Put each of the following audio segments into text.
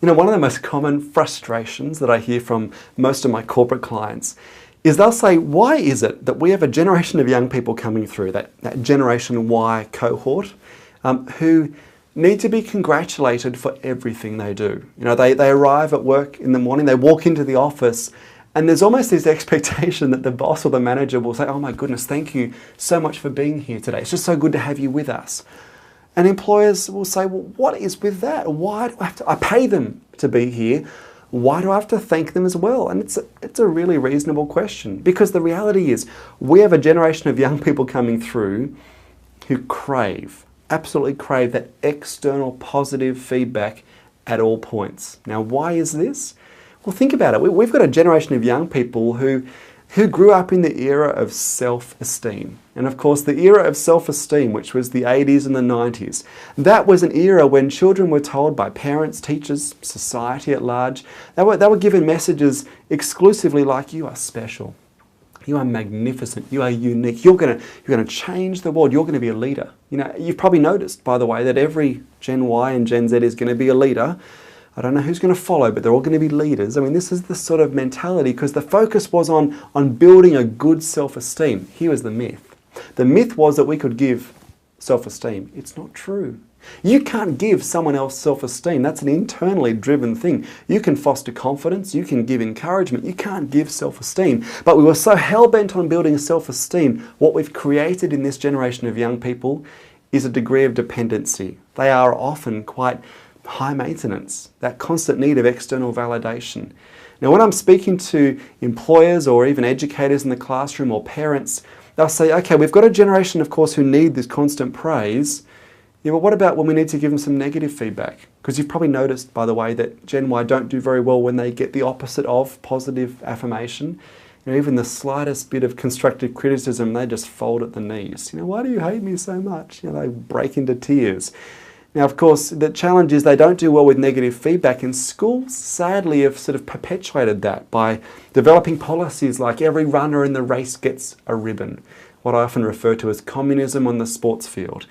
You know, one of the most common frustrations that I hear from most of my corporate clients is they'll say, why is it that we have a generation of young people coming through, that Generation Y cohort, who need to be congratulated for everything they do? You know, they arrive at work in the morning, they walk into the office, and there's almost this expectation that the boss or the manager will say, oh my goodness, thank you so much for being here today. It's just so good to have you with us. And employers will say, well, what is with that? Why do I have to, I pay them to be here. Why do I have to thank them as well? And it's a really reasonable question, because the reality is we have a generation of young people coming through who absolutely crave that external positive feedback at all points. Now, why is this? Well, think about it. We've got a generation of young people who grew up in the era of self-esteem. And of course, the era of self-esteem, which was the 80s and the 90s, that was an era when children were told by parents, teachers, society at large, they were given messages exclusively like, you are special, you are magnificent, you are unique, you're going to change the world, you're going to be a leader. You know, you've probably noticed, by the way, that every Gen Y and Gen Z is going to be a leader. I don't know who's going to follow, but they're all going to be leaders. I mean, this is the sort of mentality because the focus was on building a good self-esteem. Here was the myth. The myth was that we could give self-esteem. It's not true. You can't give someone else self-esteem. That's an internally driven thing. You can foster confidence, you can give encouragement, you can't give self-esteem. But we were so hell-bent on building self-esteem, what we've created in this generation of young people is a degree of dependency. They are often quite high maintenance, that constant need of external validation. Now, when I'm speaking to employers or even educators in the classroom or parents, they'll say, okay, we've got a generation, of course, who need this constant praise. Yeah, but what about when we need to give them some negative feedback? Because you've probably noticed, by the way, that Gen Y don't do very well when they get the opposite of positive affirmation. You know, even the slightest bit of constructive criticism, they just fold at the knees. You know, why do you hate me so much? You know, they break into tears. Now, of course, the challenge is they don't do well with negative feedback, and schools sadly have sort of perpetuated that by developing policies like every runner in the race gets a ribbon, what I often refer to as communism on the sports field.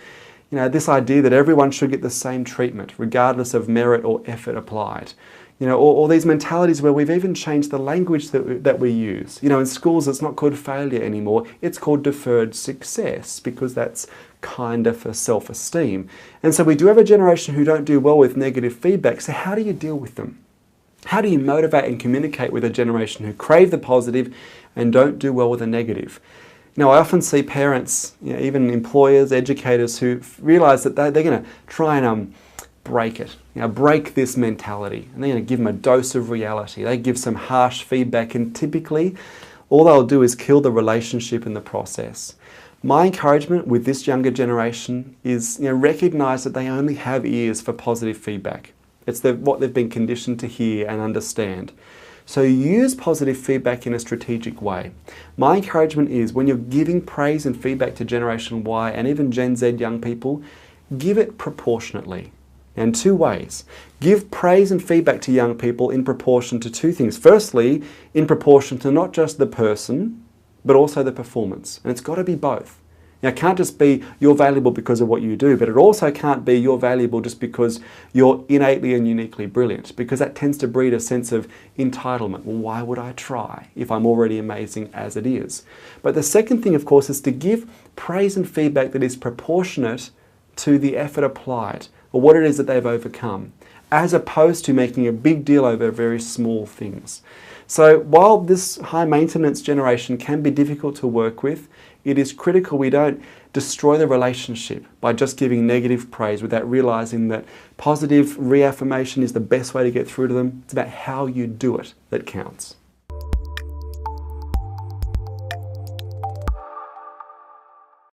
You know, this idea that everyone should get the same treatment, regardless of merit or effort applied. You know, or these mentalities where we've even changed the language that we use. You know, in schools it's not called failure anymore, it's called deferred success, because that's kinder for self-esteem. And so we do have a generation who don't do well with negative feedback. So how do you deal with them? How do you motivate and communicate with a generation who crave the positive and don't do well with the negative? Now, I often see parents, you know, even employers, educators who realise that they're going to try and break it, you know, break this mentality, and they're going to give them a dose of reality. They give some harsh feedback, and typically all they'll do is kill the relationship in the process. My encouragement with this younger generation is, you know, recognise that they only have ears for positive feedback. It's what they've been conditioned to hear and understand. So use positive feedback in a strategic way. My encouragement is when you're giving praise and feedback to Generation Y and even Gen Z young people, give it proportionately. In two ways. Give praise and feedback to young people in proportion to two things. Firstly, in proportion to not just the person, but also the performance. And it's got to be both. Now, it can't just be you're valuable because of what you do, but it also can't be you're valuable just because you're innately and uniquely brilliant, because that tends to breed a sense of entitlement. Well, why would I try if I'm already amazing as it is? But the second thing, of course, is to give praise and feedback that is proportionate to the effort applied, or what it is that they've overcome, as opposed to making a big deal over very small things. So while this high maintenance generation can be difficult to work with, it is critical we don't destroy the relationship by just giving negative praise without realizing that positive reaffirmation is the best way to get through to them. It's about how you do it that counts.